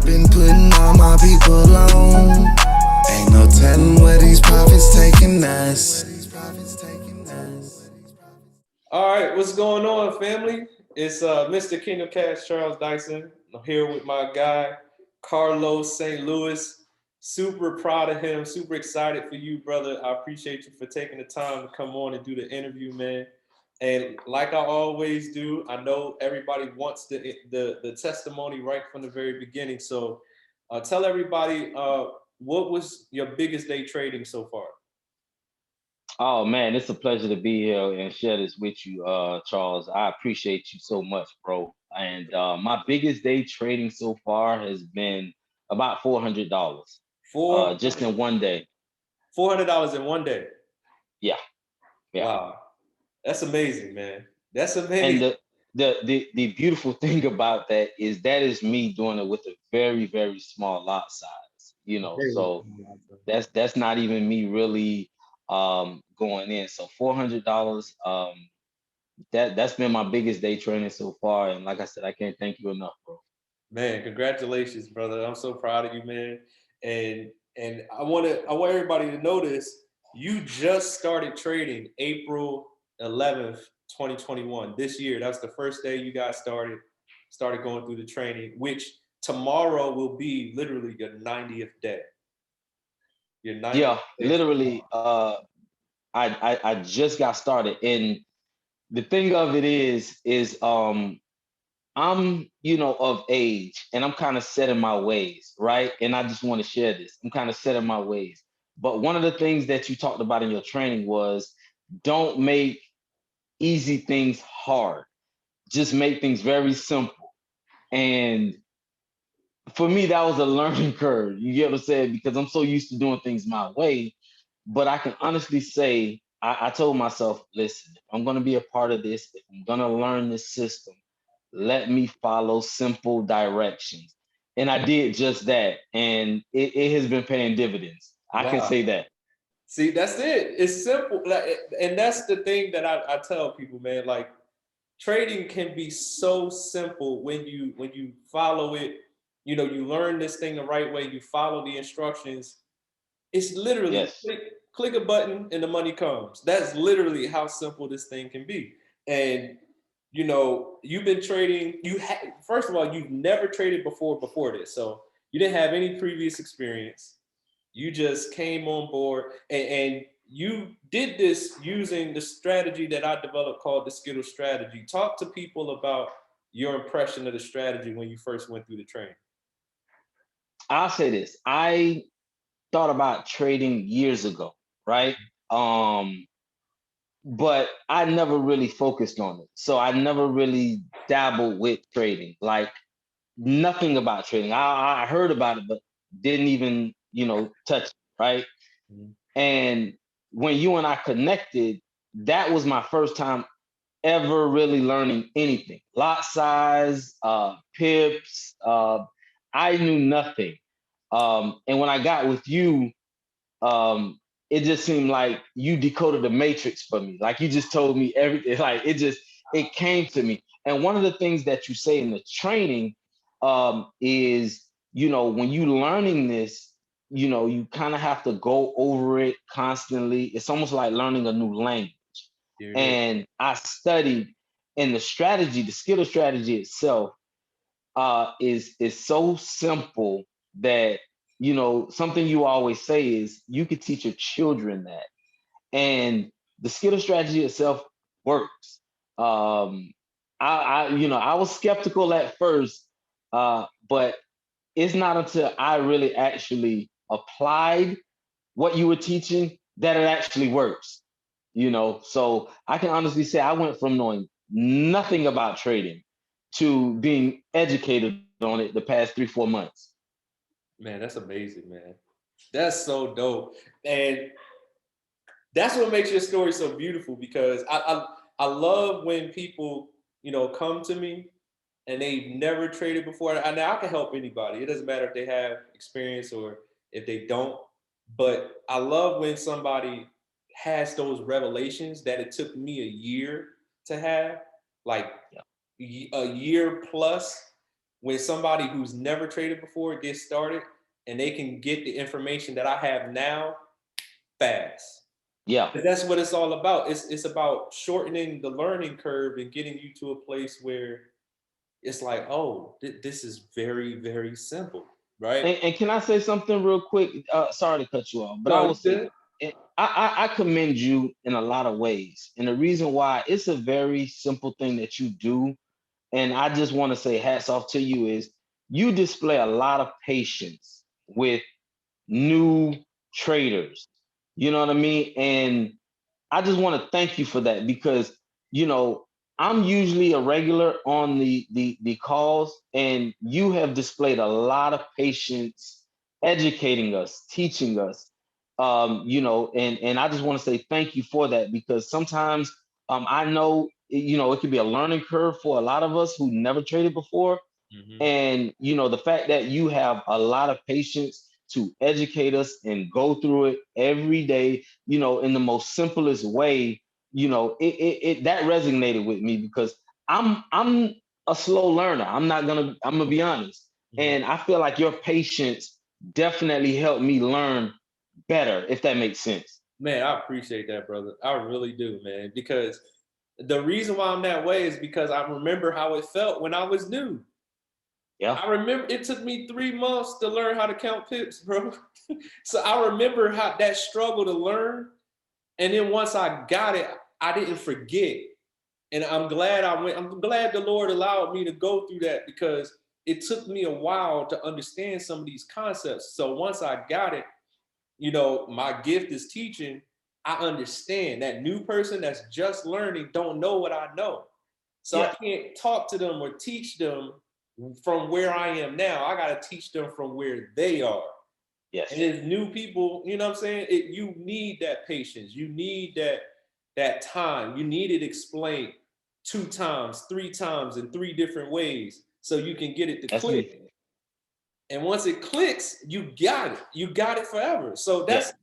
been putting all my people on. Ain't no telling where these profits taking us. All right, what's going on, family? It's Mr. Kingdom Cash, Charles Dyson. I'm here with my guy, Carlos Saintlouis. Super proud of him, super excited for you, brother. I appreciate you for taking the time to come on and do the interview, man. And like I always do, I know everybody wants the testimony right from the very beginning. So tell everybody what was your biggest day trading so far? Oh man, it's a pleasure to be here and share this with you, Charles. I appreciate you so much, bro. And my biggest day trading so far has been about $400, Four just in one day. $400 in one day. Yeah, yeah. Wow, that's amazing, man. That's And amazing. the beautiful thing about that is me doing it with a very, very small lot size. So that's not even me really going in. So $400, that's been my biggest day trading so far. And like I said, I can't thank you enough, bro. Man, congratulations, brother. I'm so proud of you, man. And I want everybody to know this. You just started trading April 11th, 2021. This year. That's the first day you guys started going through the training, which tomorrow will be literally your 90th day. Your 90th Yeah, day. literally, I just got started. And the thing of it is I'm, of age and I'm kind of set in my ways, right? And I just want to share this. I'm kind of set in my ways. But one of the things that you talked about in your training was don't make easy things hard. Just make things very simple. And for me, that was a learning curve. You get what I'm saying? Because I'm so used to doing things my way. But I can honestly say, I told myself, listen, if I'm going to be a part of this, if I'm going to learn this system, let me follow simple directions. And I did just that. And it has been paying dividends. I can Wow. say that. See, that's it. It's simple. And that's the thing that I tell people, man. Like, trading can be so simple when you follow it. You learn this thing the right way. You follow the instructions. It's literally Yes. click a button and the money comes. That's literally how simple this thing can be. And you've been trading. First of all, you've never traded before this, so you didn't have any previous experience. You just came on board and you did this using the strategy that I developed called the Skittles Strategy. Talk to people about your impression of the strategy when you first went through the training. I'll say this. I thought about trading years ago, right? Um, but I never really focused on it. So I never really dabbled with trading. Like nothing about trading. I heard about it, but didn't even, touch it, right? Mhm. And when you and I connected, that was my first time ever really learning anything. Lot size, pips, I knew nothing. And when I got with you, um, it just seemed like you decoded the matrix for me. Like you just told me everything. Like it came to me. And one of the things that you say in the training is, when you learning this, you kind of have to go over it constantly. It's almost like learning a new language. Here it is. And I studied, and the skill strategy itself is so simple that something you always say is you could teach your children that. And the skill strategy itself works. I was skeptical at first, but it's not until I really actually applied what you were teaching that it actually works. So I can honestly say I went from knowing nothing about trading to being educated on it the past 3-4 months. Man, that's amazing, man. That's so dope. And that's what makes your story so beautiful because I love when people, come to me and they've never traded before. And now I can help anybody. It doesn't matter if they have experience or if they don't. But I love when somebody has those revelations that it took me a year to have, like Yeah. a year plus. when somebody who's never traded before gets started and they can get the information that I have now fast. Yeah. But that's what it's all about. It's about shortening the learning curve and getting you to a place where it's like, oh, this is very, very simple, right? And can I say something real quick? Sorry to cut you off, but I No, will you say good. this. I commend you in a lot of ways. And the reason why, it's a very simple thing that you do. And I just want to say hats off to you is you display a lot of patience with new traders. You know what I mean? And I just want to thank you for that because, you know, I'm usually a regular on the calls, and you have displayed a lot of patience educating us, teaching us. You know, and I just want to say thank you for that because sometimes I know, you know, it could be a learning curve for a lot of us who never traded before. Mhm. And you know, the fact that you have a lot of patience to educate us and go through it every day, you know, in the most simplest way, you know, it that resonated with me because I'm a slow learner. I'm gonna be honest. Mhm. And I feel like your patience definitely helped me learn better, if that makes sense. Man, I appreciate that, brother. I really do, man. Because the reason why I'm that way is because I remember how it felt when I was new. Yeah. I remember it took me 3 months to learn how to count pips, bro. So I remember how that struggle to learn. And then once I got it, I didn't forget. And I'm glad I went. I'm glad the Lord allowed me to go through that because it took me a while to understand some of these concepts. So once I got it, you know, my gift is teaching. I understand that new person that's just learning don't know what I know. So I Yeah. can't talk to them or teach them from where I am now. I got to teach them from where they are. And Yes. as new people, you know what I'm saying? You need that patience. You need that time. You need it explained 2 times, 3 times in 3 different ways so you can get it to That's click. me. And once it clicks, you got it. You got it forever. So Yeah. that's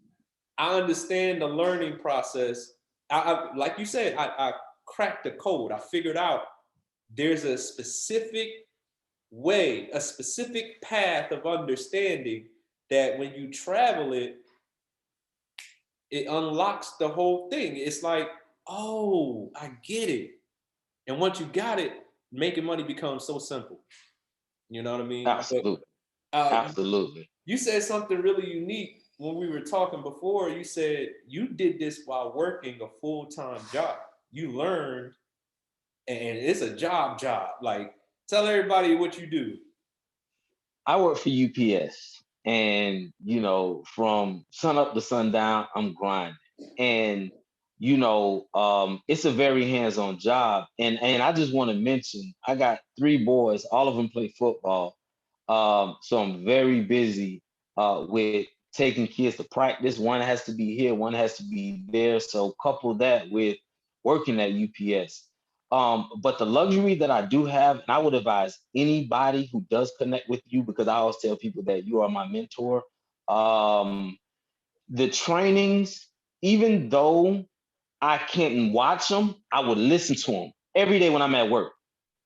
I understand the learning process. Like you said, I cracked the code. I figured out there's a specific way, a specific path of understanding that when you travel it, it unlocks the whole thing. It's like, oh, I get it. And once you got it, making money becomes so simple. You know what I mean? But Absolutely. uh, Absolutely. you said something really unique when we were talking before. You said you did this while working a full-time job. You learned, and it's a job. Like, tell everybody what you do. I work for UPS, and you know, from sun up to sundown, I'm grinding. And you know, it's a very hands-on job. And I just want to mention, I got 3 boys, all of them play football. So I'm very busy with taking kids to practice. One has to be here, one has to be there. So couple that with working at UPS. But the luxury that I do have, and I would advise anybody who does connect with you, because I always tell people that you are my mentor. The trainings, even though I can't watch them, I would listen to them every day when I'm at work,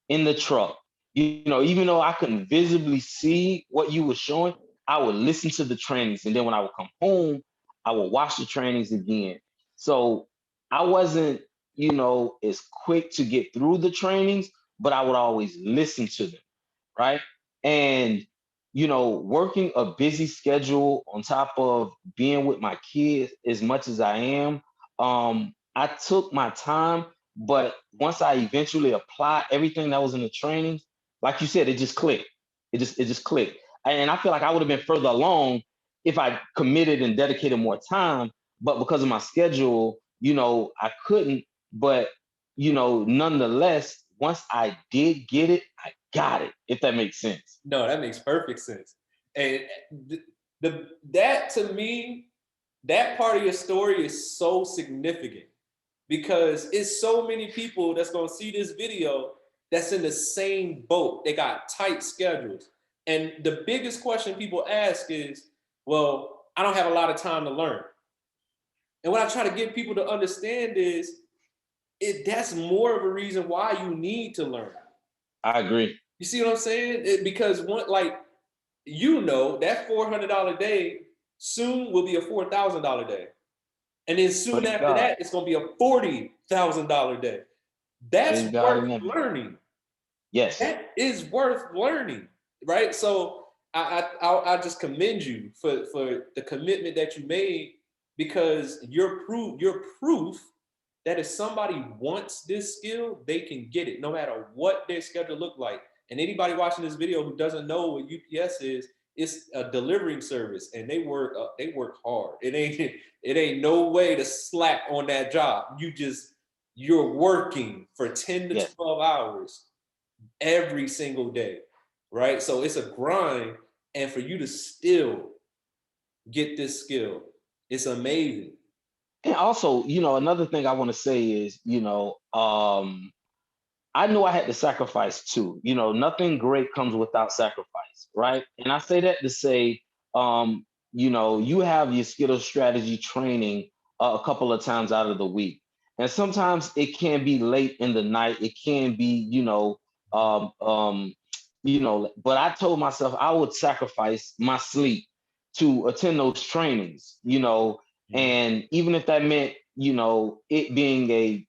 in the truck. You know, even though I couldn't visibly see what you were showing, I would listen to the trainings. And then when I would come home, I would watch the trainings again. So I wasn't, you know, as quick to get through the trainings, but I would always listen to them, right? And you know, working a busy schedule on top of being with my kids as much as I am, I took my time, but once I eventually applied everything that was in the trainings, like you said, it just clicked. It just clicked. And I feel like I would have been further along if I committed and dedicated more time, but because of my schedule, you know, I couldn't. But you know, nonetheless, once I did get it, I got it, if that makes sense. No, that makes perfect sense. And that to me, that part of your story is so significant because it's so many people that's gonna see this video that's in the same boat. They got tight schedules. And the biggest question people ask is, well, I don't have a lot of time to learn. And what I try to get people to understand is that's more of a reason why you need to learn. I agree. You see what I'm saying? Because that $400 day soon will be a $4,000 day. And then soon Praise after God. that, it's going to be a $40,000 day. That's Praise God in worth heaven. learning. Yes. That is worth learning, right? So I just commend you for the commitment that you made, because you're proof that if somebody wants this skill, they can get it no matter what their schedule look like. And anybody watching this video who doesn't know what UPS is, it's a delivering service, and they work hard. It ain't no way to slack on that job. You're working for 10 to Yes. 12 hours every single day, right? So it's a grind, and for you to still get this skill, it's amazing. And also, another thing I want to say is, I knew I had to sacrifice too. Nothing great comes without sacrifice, right? And I say that to say, you have your Skittles strategy training a couple of times out of the week. And sometimes it can be late in the night. It can be, but I told myself I would sacrifice my sleep to attend those trainings, and even if that meant, it being a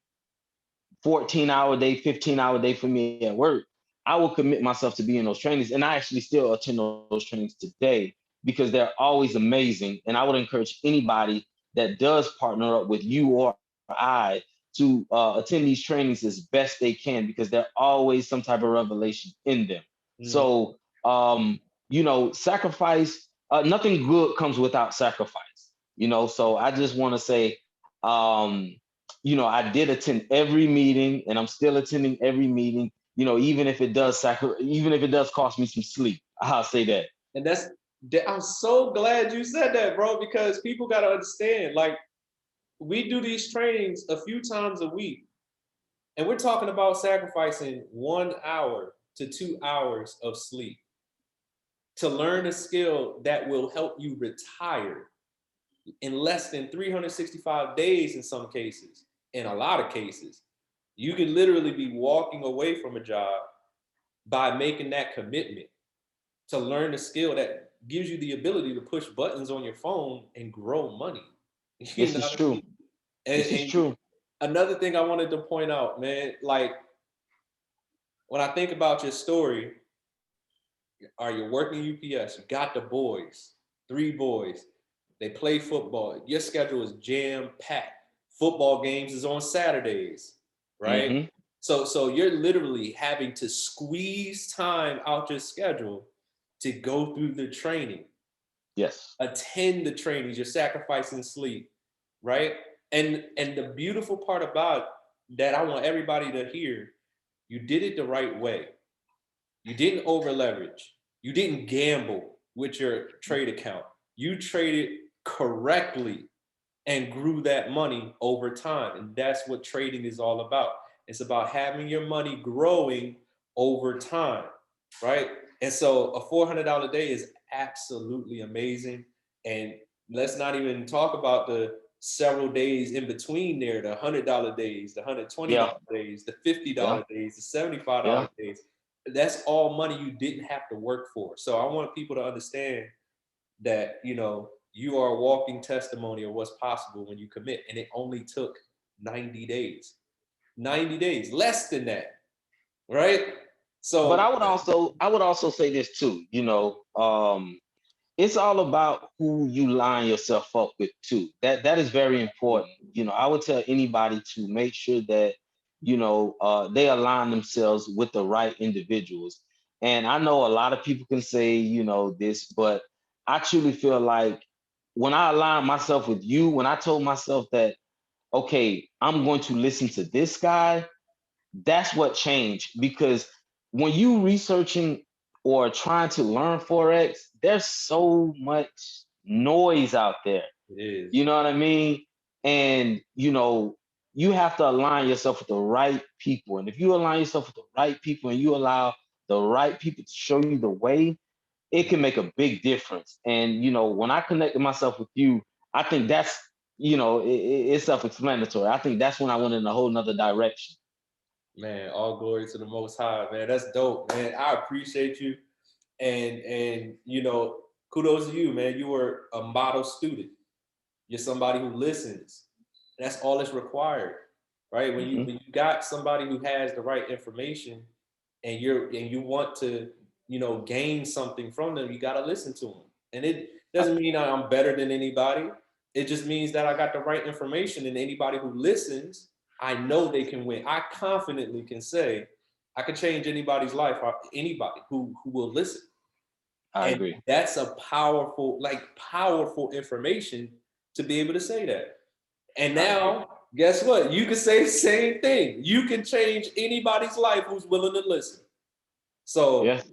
14-hour day, 15-hour day for me at work, I will commit myself to be in those trainings. And I actually still attend those trainings today because they're always amazing. And I would encourage anybody that does partner up with you or I to attend these trainings as best they can, because there's always some type of revelation in them. So, sacrifice, nothing good comes without sacrifice, so I just want to say, I did attend every meeting, and I'm still attending every meeting, even if it does cost me some sleep. I'll say that. And I'm so glad you said that, bro, because people got to understand, like, we do these trainings a few times a week, and we're talking about sacrificing 1 hour to 2 hours of sleep to learn a skill that will help you retire in less than 365 days in some cases. In a lot of cases, you can literally be walking away from a job by making that commitment to learn a skill that gives you the ability to push buttons on your phone and grow money. You This know is what I true. mean? And, This is and true. another thing I wanted to point out, man, like, when I think about your story, are you working UPS? You got the boys, 3 boys. They play football. Your schedule is jam packed. Football games is on Saturdays, right? Mm-hmm. So you're literally having to squeeze time out your schedule to go through the training, Yes. attend the trainings. You're sacrificing sleep, right? And the beautiful part about that, I want everybody to hear, you did it the right way. You didn't over leverage. You didn't gamble with your trade account. You traded correctly and grew that money over time. And that's what trading is all about. It's about having your money growing over time, right? And so a $400 day is absolutely amazing. And let's not even talk about the several days in between there, the $100 days, the $120 Yeah. days, the $50 Yeah. days, the $75 Yeah. days. That's all money you didn't have to work for. So I want people to understand that, you are a walking testimony of what's possible when you commit. And it only took 90 days. 90 days, less than that, right? But So I would also say this too, it's all about who you line yourself up with too. That is very important. I would tell anybody to make sure that they align themselves with the right individuals. And I know a lot of people can say this, but I truly feel like when I align myself with you, when I told myself that, okay, I'm going to listen to this guy, that's what changed. Because when you researching or trying to learn forex, there's so much noise out there, it is. you know what I mean? And you have to align yourself with the right people. And if you align yourself with the right people and you allow the right people to show you the way, it can make a big difference. And when I connected myself with you, I think that's it's self-explanatory. I think that's when I went in a whole nother direction. Man, all glory to the Most High, man. That's dope, man. I appreciate you, and you know, kudos to you, man. You were a model student. You're somebody who listens. That's all that's required, right? When you got somebody who has the right information, and you want to, you know, gain something from them, you got to listen to them. And it doesn't mean I'm better than anybody. It just means that I got the right information, and anybody who listens, I know they can win. I confidently can say I can change anybody's life, or anybody who will listen. I And agree. that's a powerful, like powerful information to be able to say that. And now, guess what? You can say the same thing. You can change anybody's life who's willing to listen. So Yes.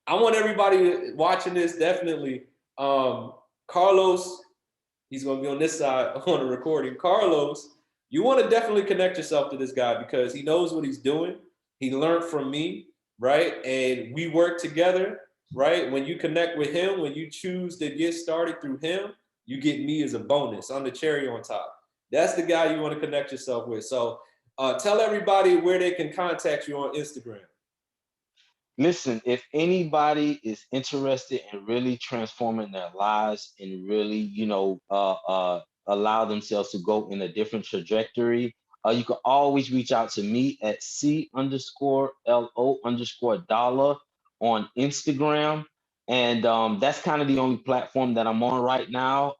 I want everybody watching this definitely. Carlos, he's going to be on this side on the recording. Carlos, you want to definitely connect yourself to this guy because he knows what he's doing. He learned from me, right? And we work together, right? When you connect with him, when you choose to get started through him, you get me as a bonus. I'm the cherry on top. That's the guy you want to connect yourself with. So tell everybody where they can contact you on Instagram. Listen, if anybody is interested in really transforming their lives and really, allow themselves to go in a different trajectory, you can always reach out to me at C_LO_dollar on Instagram. And that's kind of the only platform that I'm on right now.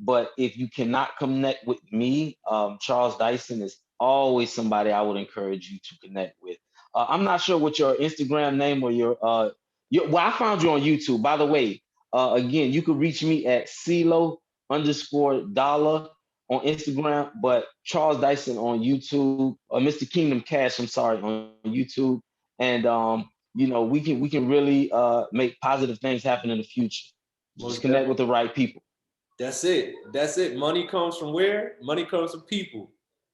But if you cannot connect with me, Charles Dyson is always somebody I would encourage you to connect with. I'm not sure what your Instagram name or well, I found you on YouTube. By the way, again, you could reach me at CeeLo_dollar on Instagram, but Charles Dyson on YouTube, Mr. Kingdom Cash, I'm sorry, on YouTube. And we can really make positive things happen in the future. Just Most connect with definitely. the right people. That's it. That's it. Money comes from where? Money comes from people,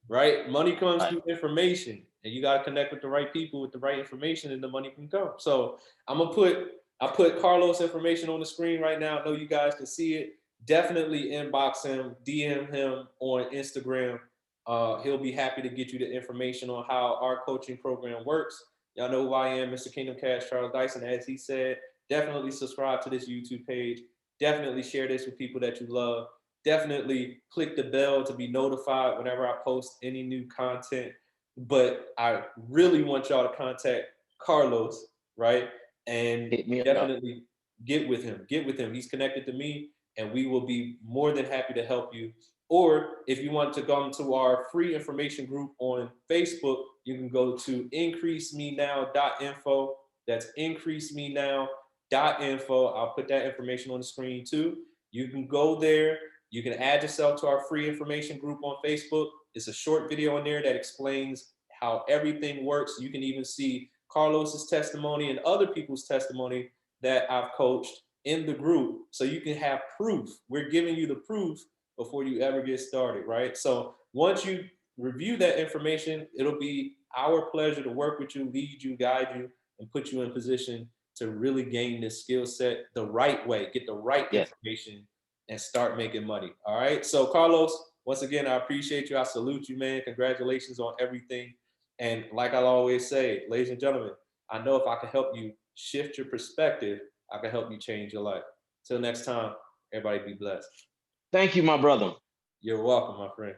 right? Money comes Right. through information, and you got to connect with the right people with the right information, and the money can come. So I put Carlos' information on the screen right now. I know you guys can see it. Definitely inbox him, DM him on Instagram. He'll be happy to get you the information on how our coaching program works. Y'all know who I am, Mr. Kingdom Cash, Charles Dyson. As he said, definitely subscribe to this YouTube page. Definitely share this with people that you love. Definitely click the bell to be notified whenever I post any new content. But I really want y'all to contact Carlos, right? And Hit me up. definitely get with him. Get with him. He's connected to me, and we will be more than happy to help you. Or if you want to come to our free information group on Facebook, you can go to increasemenow.info. That's increasemenow.info. I'll put that information on the screen too. You can go there. You can add yourself to our free information group on Facebook. It's a short video in there that explains how everything works. You can even see Carlos's testimony and other people's testimony that I've coached in the group. So you can have proof. We're giving you the proof before you ever get started, right? So once you review that information, it'll be our pleasure to work with you, lead you, guide you, and put you in position to really gain this skill set the right way, get the right Yes. information, and start making money. All right. So, Carlos, once again, I appreciate you. I salute you, man. Congratulations on everything. And like I always say, ladies and gentlemen, I know if I can help you shift your perspective, I can help you change your life. Till next time, everybody be blessed. Thank you, my brother. You're welcome, my friend.